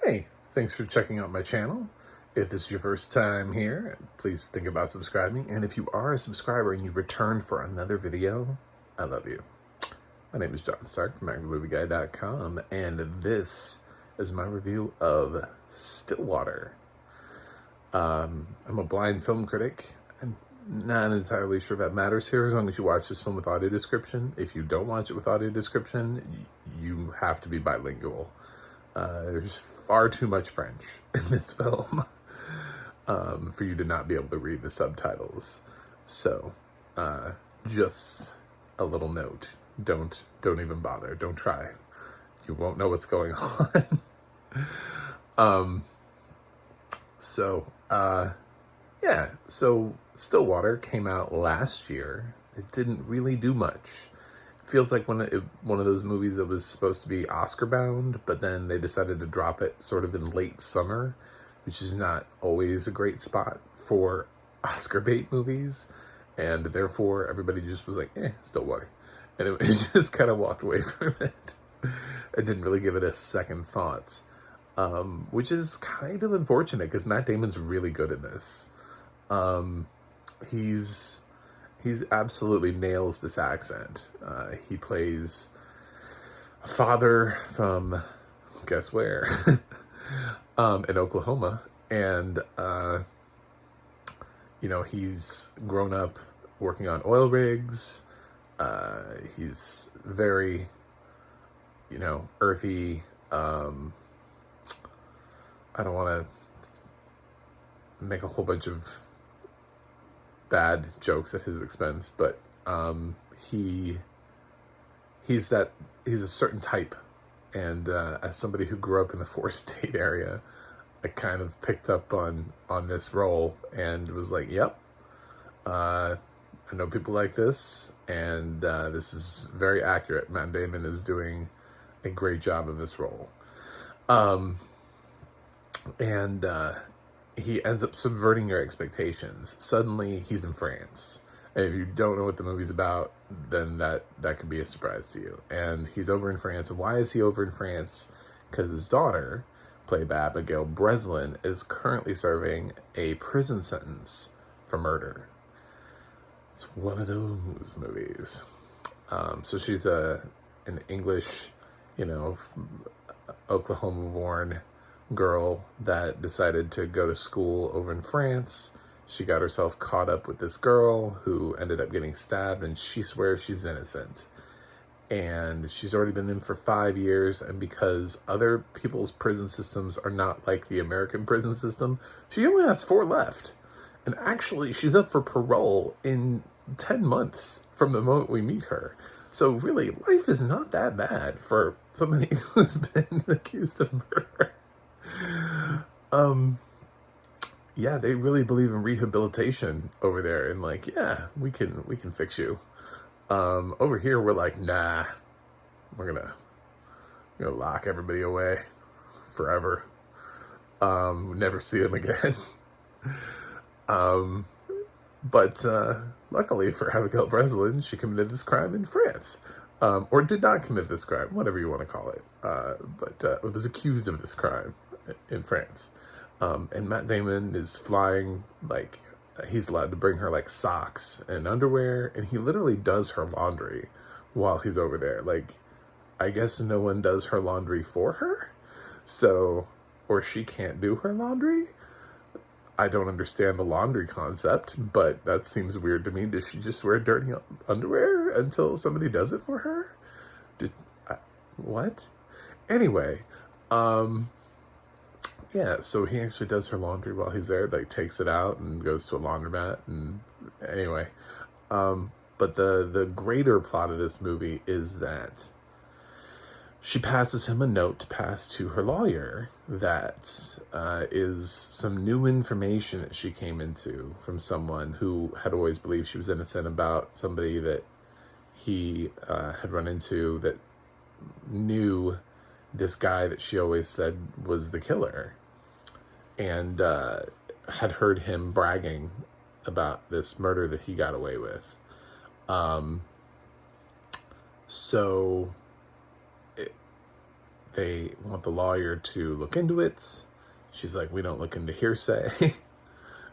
Hey, thanks for checking out my channel. If this is your first time here, please think about subscribing. And if you are a subscriber and you've returned for another video, I love you. My name is John Stark from ActiveMovieGuy.com, and this is my review of Stillwater. I'm a blind film critic. I'm not entirely sure that matters here as long as you watch this film with audio description. If you don't watch it with audio description, you have to be bilingual. There's far too much French in this film for you to not be able to read the subtitles. So, just a little note. Don't even bother. Don't try. You won't know what's going on. Yeah, so Stillwater came out last year. It didn't really do much. Feels like one of those movies that was supposed to be Oscar bound, but then they decided to drop it sort of in late summer, which is not always a great spot for Oscar bait movies, and therefore everybody just was like, Stillwater, and it just kind of walked away from it and didn't really give it a second thought, which is kind of unfortunate because Matt Damon's really good in this. He absolutely nails this accent. He plays a father from, guess where? In Oklahoma. And, he's grown up working on oil rigs. He's very, earthy. I don't want to make a whole bunch of bad jokes at his expense, but he's a certain type, and as somebody who grew up in the four-state area, I kind of picked up on this role and was like, yep, I know people like this, and this is very accurate. Matt Damon is doing a great job of this role, and he ends up subverting your expectations. Suddenly, he's in France. And if you don't know what the movie's about, then that could be a surprise to you. And he's over in France. And why is he over in France? Because his daughter, played by Abigail Breslin, is currently serving a prison sentence for murder. It's one of those movies. So she's an English, Oklahoma-born girl that decided to go to school over in France. She got herself caught up with this girl who ended up getting stabbed, and she swears she's innocent. And she's already been in for 5 years, and because other people's prison systems are not like the American prison system, she only has 4 left. And actually, she's up for parole in 10 months from the moment we meet her. So really, life is not that bad for somebody who's been accused of murder. Yeah, they really believe in rehabilitation over there, and like, yeah, we can fix you. Over here, we're like, nah, we're gonna lock everybody away forever. Never see them again. But luckily for Abigail Breslin, she committed this crime in France. Or did not commit this crime, whatever you want to call it. But was accused of this crime in France. And Matt Damon is flying, like, he's allowed to bring her, like, socks and underwear, and he literally does her laundry while he's over there. Like, I guess no one does her laundry for her, so, or she can't do her laundry. I don't understand the laundry concept, but that seems weird to me. Does she just wear dirty underwear until somebody does it for her? What? Anyway, yeah, so he actually does her laundry while he's there, like takes it out and goes to a laundromat, and anyway. But the greater plot of this movie is that she passes him a note to pass to her lawyer that is some new information that she came into from someone who had always believed she was innocent about somebody that he had run into that knew this guy that she always said was the killer, and had heard him bragging about this murder that he got away with. So they want the lawyer to look into it. She's like, we don't look into hearsay.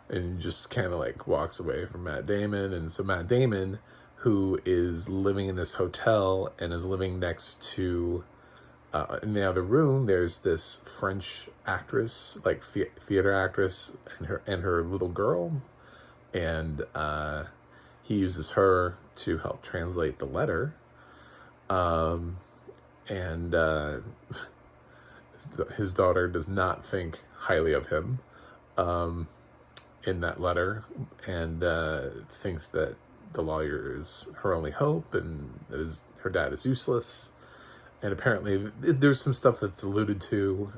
And just kind of like walks away from Matt Damon. And so Matt Damon, who is living in this hotel and is living next to, in the other room, there's this French actress, like theater actress, and her little girl. And he uses her to help translate the letter. And his daughter does not think highly of him in that letter, and thinks that the lawyer is her only hope, and that her dad is useless. And apparently there's some stuff that's alluded to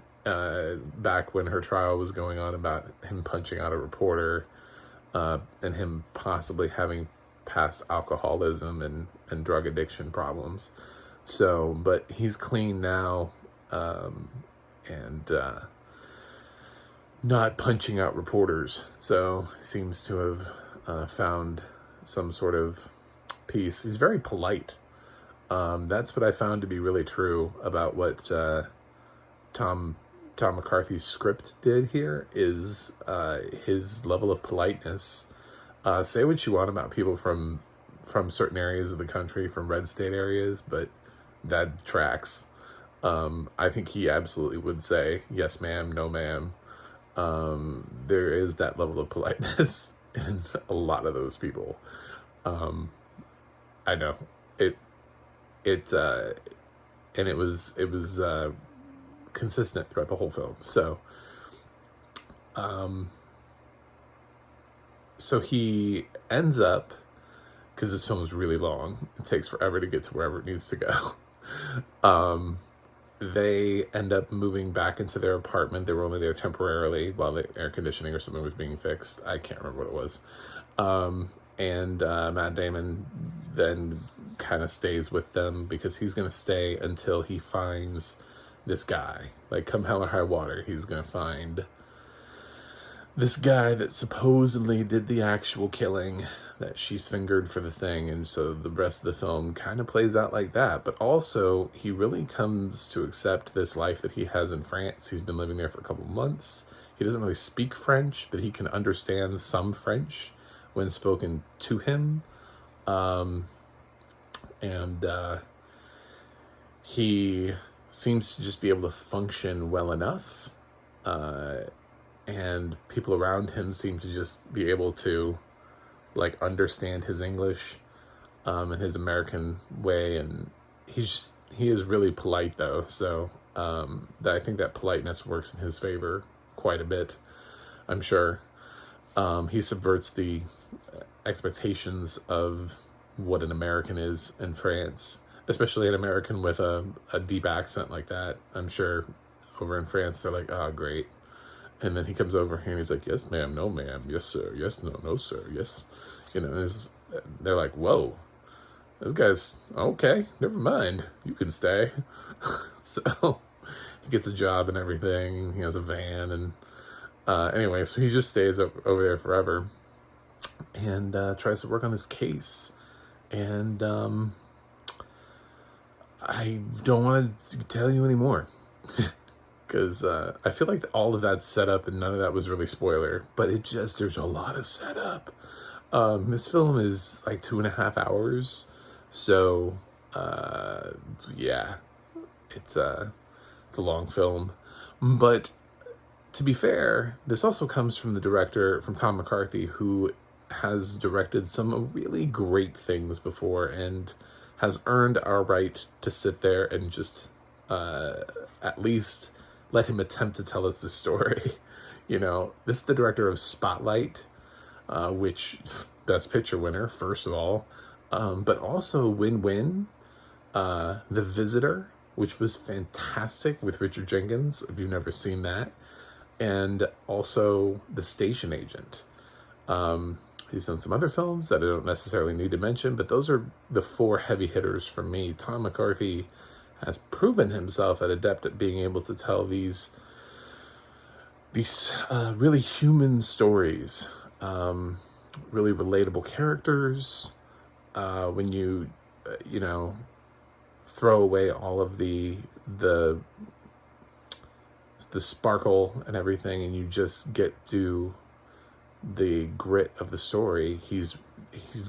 back when her trial was going on about him punching out a reporter, and him possibly having past alcoholism and drug addiction problems. So, but he's clean now, and not punching out reporters. So he seems to have found some sort of peace. He's very polite. That's what I found to be really true about what Tom McCarthy's script did here, is his level of politeness. Say what you want about people from certain areas of the country, from red state areas, but that tracks. I think he absolutely would say, yes, ma'am, no, ma'am. There is that level of politeness in a lot of those people. I know it, and it was consistent throughout the whole film. So, so he ends up, because this film is really long, it takes forever to get to wherever it needs to go. They end up moving back into their apartment. They were only there temporarily while the air conditioning or something was being fixed. I can't remember what it was. And Matt Damon then kind of stays with them, because he's going to stay until he finds this guy. Like, come hell or high water, he's going to find this guy that supposedly did the actual killing that she's fingered for the thing. And so the rest of the film kind of plays out like that. But also, he really comes to accept this life that he has in France. He's been living there for a couple months. He doesn't really speak French, but he can understand some French when spoken to him. He seems to just be able to function well enough. And people around him seem to just be able to, like, understand his English and his American way. And he is really polite, though. So I think that politeness works in his favor quite a bit, I'm sure. He subverts the expectations of what an American is in France, especially an American with a deep accent like that. I'm sure over in France, they're like, oh, great. And then he comes over here and he's like, yes, ma'am, no, ma'am, yes, sir, yes, no, no, sir, yes. You know, they're like, whoa, this guy's, okay, never mind, you can stay. So he gets a job and everything. He has a van. And anyway, so he just stays over there forever and tries to work on this case. And I don't want to tell you anymore. Because I feel like all of that's set up and none of that was really spoiler. But there's a lot of setup. This film is like 2.5 hours. So, yeah, it's a long film. But to be fair, this also comes from the director, from Tom McCarthy, who has directed some really great things before and has earned our right to sit there and just at least let him attempt to tell us the story. You know, this is the director of Spotlight, which Best Picture winner, first of all, but also Win-Win, The Visitor, which was fantastic with Richard Jenkins, if you've never seen that, and also The Station Agent. He's done some other films that I don't necessarily need to mention, but those are the 4 heavy hitters for me. Tom McCarthy has proven himself an adept at being able to tell these really human stories, really relatable characters. When you throw away all of the the sparkle and everything, and you just get to the grit of the story. He's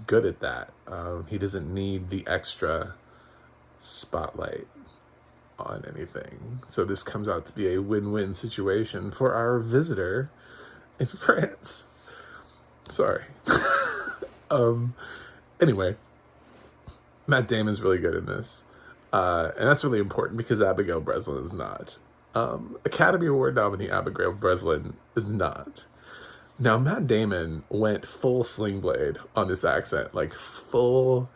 good at that. He doesn't need the extra spotlight on anything. So this comes out to be a win-win situation for our visitor in France. Sorry. Anyway, Matt Damon's really good in this. And that's really important because Abigail Breslin is not. Academy Award nominee Abigail Breslin is not. Now, Matt Damon went full Sling Blade on this accent. Like, full...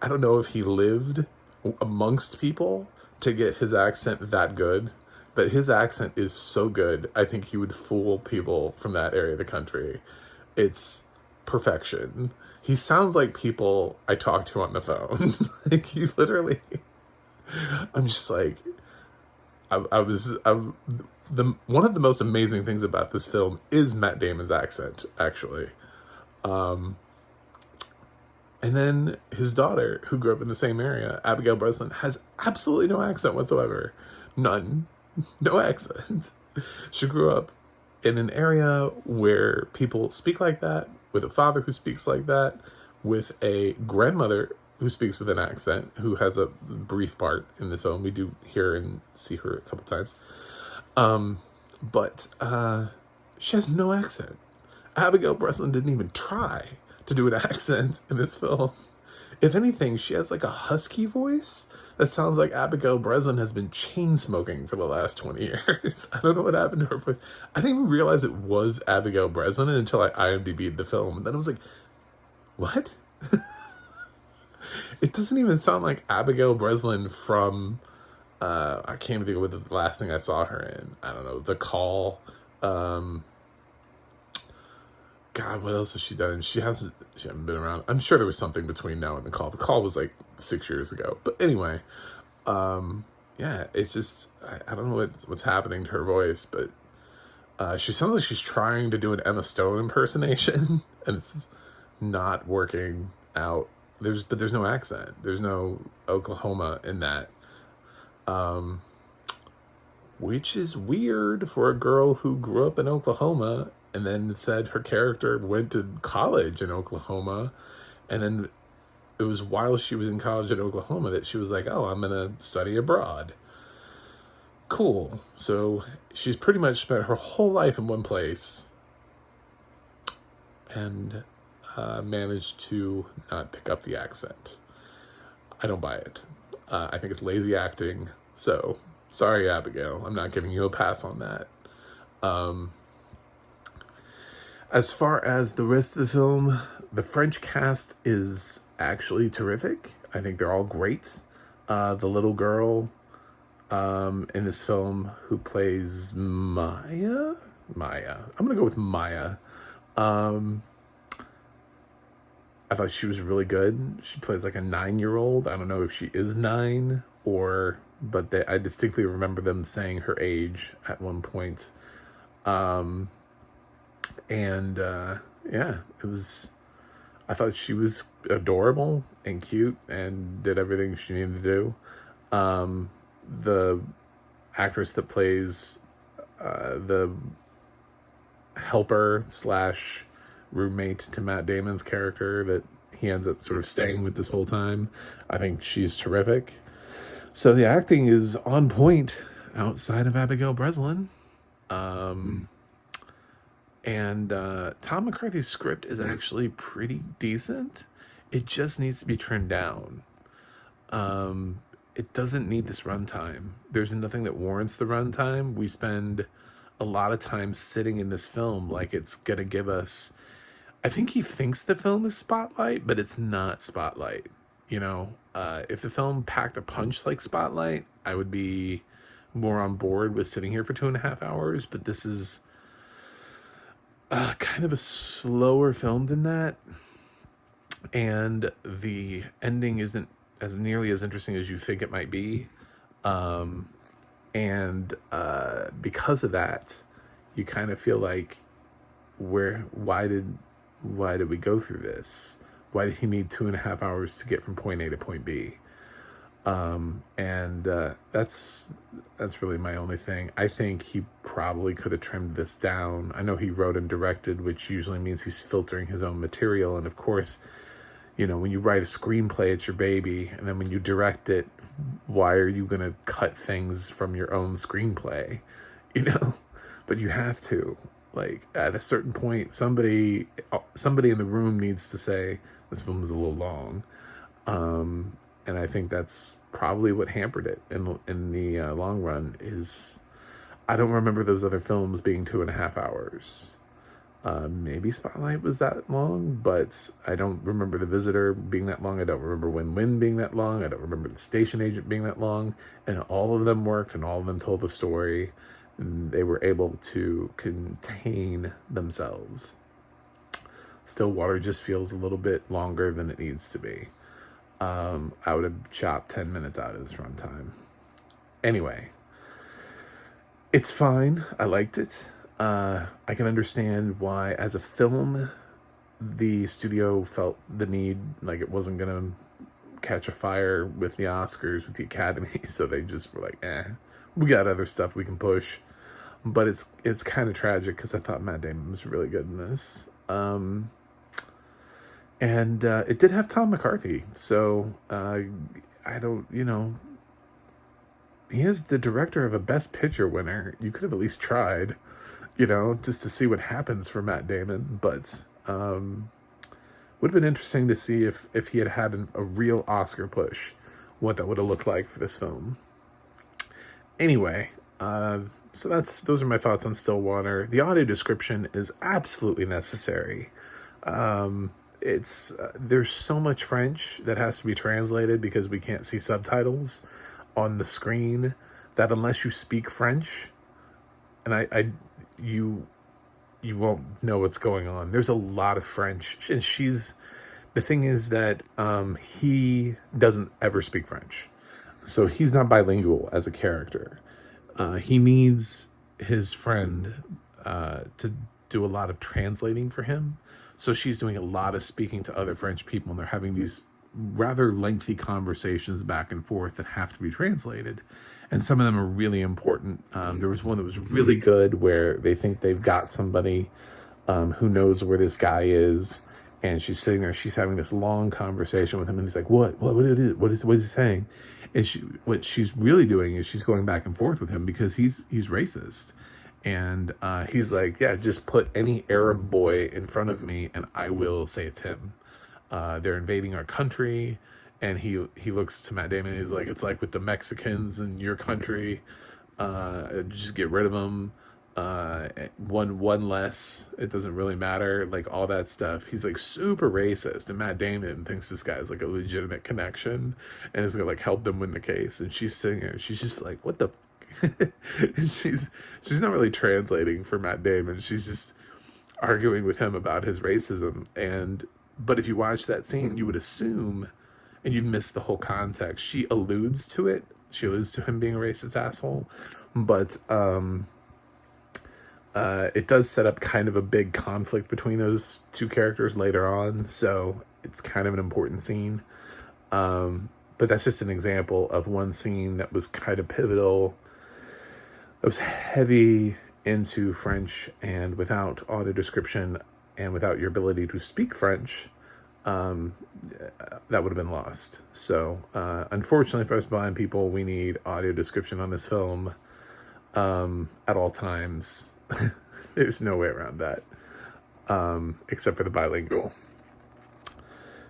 I don't know if he lived amongst people to get his accent that good, but his accent is so good, I think he would fool people from that area of the country. It's perfection. He sounds like people I talk to on the phone. Like, he literally... I'm just like... one of the most amazing things about this film is Matt Damon's accent, actually. And then his daughter, who grew up in the same area, Abigail Breslin, has absolutely no accent whatsoever. None. No accent. She grew up in an area where people speak like that, with a father who speaks like that, with a grandmother who speaks with an accent, who has a brief part in the film. We do hear and see her a couple times. But she has no accent. Abigail Breslin didn't even try to do an accent in this film. If anything, she has like a husky voice that sounds like Abigail Breslin has been chain smoking for the last 20 years. I don't know what happened to her voice. I didn't even realize it was Abigail Breslin until I IMDb'd the film. And then I was like, what? It doesn't even sound like Abigail Breslin from, I can't even think of what the last thing I saw her in. I don't know, The Call. God, what else has she done? She hasn't been around. I'm sure there was something between now and The Call. The Call was like 6 years ago. But anyway, yeah, it's just, I don't know what's happening to her voice, but she sounds like she's trying to do an Emma Stone impersonation, and it's not working out. But there's no accent. There's no Oklahoma in that. Which is weird for a girl who grew up in Oklahoma and then said her character went to college in Oklahoma. And then it was while she was in college in Oklahoma that she was like, oh, I'm going to study abroad. Cool. So she's pretty much spent her whole life in one place and managed to not pick up the accent. I don't buy it. I think it's lazy acting. So, sorry, Abigail. I'm not giving you a pass on that. As far as the rest of the film, the French cast is actually terrific. I think they're all great. The little girl in this film who plays Maya. I'm going to go with Maya. I thought she was really good. She plays like a 9-year-old. I don't know if she is 9 but I distinctly remember them saying her age at one point. Yeah, I thought she was adorable and cute and did everything she needed to do. The actress that plays the helper / roommate to Matt Damon's character that he ends up sort of staying with this whole time, I think she's terrific. So the acting is on point outside of Abigail Breslin. And Tom McCarthy's script is actually pretty decent. It just needs to be trimmed down. It doesn't need this runtime. There's nothing that warrants the runtime. We spend a lot of time sitting in this film like it's gonna give us... I think he thinks the film is Spotlight, but it's not Spotlight. You know, if the film packed a punch like Spotlight, I would be more on board with sitting here for 2.5 hours. But this is kind of a slower film than that. And the ending isn't as nearly as interesting as you think it might be. Because of that, you kind of feel like, why did we go through this? Why did he need 2.5 hours to get from point A to point B? That's really my only thing. I think he probably could have trimmed this down. I know he wrote and directed, which usually means he's filtering his own material. And of course, when you write a screenplay, it's your baby. And then when you direct it, why are you going to cut things from your own screenplay? But you have to. Like, at a certain point, somebody in the room needs to say, this film is a little long. And I think that's probably what hampered it in the long run. Is I don't remember those other films being 2.5 hours. Maybe Spotlight was that long, but I don't remember The Visitor being that long. I don't remember Win-Win being that long. I don't remember The Station Agent being that long. And all of them worked, and all of them told the story. And they were able to contain themselves. Stillwater just feels a little bit longer than it needs to be. I would have chopped 10 minutes out of this runtime. Anyway, it's fine. I liked it. I can understand why, as a film, the studio felt the need, like it wasn't going to catch a fire with the Oscars, with the Academy, so they just were like, we got other stuff we can push. But it's kind of tragic, because I thought Matt Damon was really good in this. And it did have Tom McCarthy, so I don't, he is the director of a Best Picture winner. You could have at least tried, just to see what happens for Matt Damon. But would have been interesting to see if he had a real Oscar push, what that would have looked like for this film. Anyway, so those are my thoughts on Stillwater. The audio description is absolutely necessary. There's so much French that has to be translated because we can't see subtitles on the screen, that unless you speak French, and you won't know what's going on. There's a lot of French, and the thing is that he doesn't ever speak French, so he's not bilingual as a character. He needs his friend to do a lot of translating for him. So she's doing a lot of speaking to other French people, and they're having these rather lengthy conversations back and forth that have to be translated. And some of them are really important. There was one that was really good where they think they've got somebody who knows where this guy is. And she's sitting there, she's having this long conversation with him, and he's like, what is he saying? And what she's really doing is she's going back and forth with him because he's racist. And he's like, yeah, just put any Arab boy in front of me and I will say it's him. They're invading our country. And he looks to Matt Damon and he's like, it's like with the Mexicans in your country. Just get rid of them. One less. It doesn't really matter. Like all that stuff. He's like super racist. And Matt Damon thinks this guy's like a legitimate connection and is gonna like help them win the case. And she's sitting there. She's just like, what the and she's not really translating for Matt Damon. She's just arguing with him about his racism. But if you watch that scene, you would assume, and you'd miss the whole context. She alludes to it. She alludes to him being a racist asshole. But it does set up kind of a big conflict between those two characters later on. So it's kind of an important scene. But that's just an example of one scene that was kind of pivotal. It was heavy into French, and without audio description and without your ability to speak French, that would have been lost. So, unfortunately for us blind people, we need audio description on this film at all times. There's no way around that, except for the bilingual.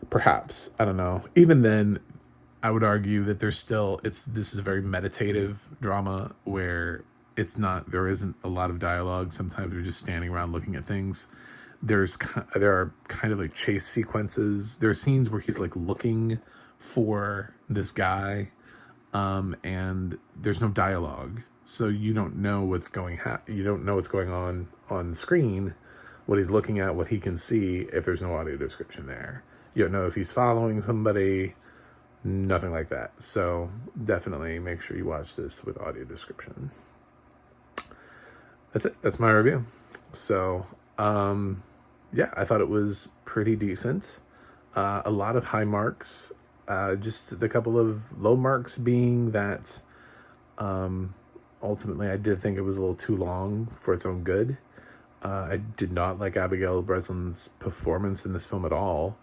Perhaps, I don't know. Even then, I would argue that this is a very meditative drama where there isn't a lot of dialogue. Sometimes we're just standing around looking at things. There are kind of like chase sequences. There are scenes where he's like looking for this guy, and there's no dialogue, so you don't know what's going on screen, what he's looking at, what he can see if there's no audio description there. You don't know if he's following somebody. Nothing like that. So definitely make sure you watch this with audio description. That's it. That's my review. So, yeah, I thought it was pretty decent. A lot of high marks. Just a couple of low marks being that ultimately I did think it was a little too long for its own good. I did not like Abigail Breslin's performance in this film at all.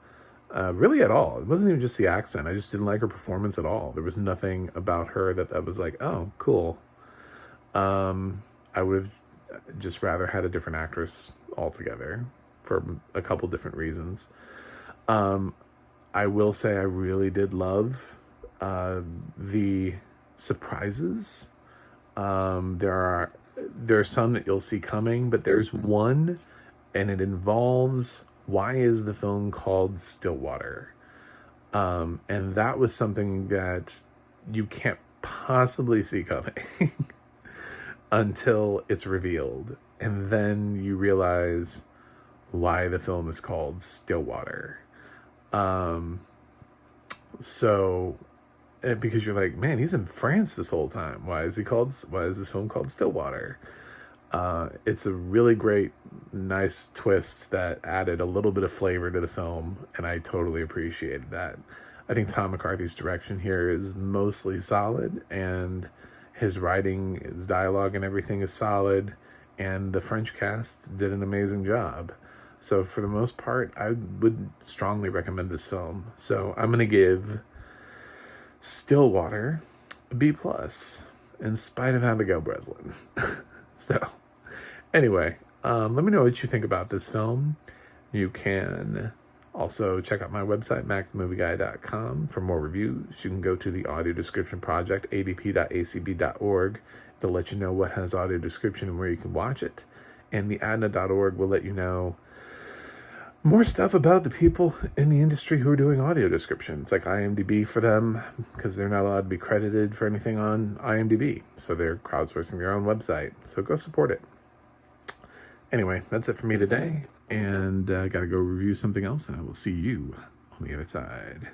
Really at all. It wasn't even just the accent. I just didn't like her performance at all. There was nothing about her that I was like, oh, cool. I would have just rather had a different actress altogether for a couple different reasons. I will say I really did love the surprises. There are some that you'll see coming, but there's one, and it involves, why is the film called Stillwater? And that was something that you can't possibly see coming until it's revealed. And then you realize why the film is called Stillwater. Because you're like, man, he's in France this whole time. Why is this film called Stillwater? It's a really great, nice twist that added a little bit of flavor to the film, and I totally appreciated that. I think Tom McCarthy's direction here is mostly solid, and his writing, his dialogue and everything is solid, and the French cast did an amazing job. So for the most part, I would strongly recommend this film. So I'm going to give Stillwater a B+, in spite of Abigail Breslin. So anyway, let me know what you think about this film. You can also check out my website, macthemovieguy.com, for more reviews. You can go to the audio description project, adp.acb.org, to let you know what has audio description and where you can watch it. And the adna.org will let you know more stuff about the people in the industry who are doing audio description. It's like IMDb for them, because they're not allowed to be credited for anything on IMDb. So they're crowdsourcing their own website. So go support it. Anyway, that's it for me today. And I got to go review something else, and I will see you on the other side.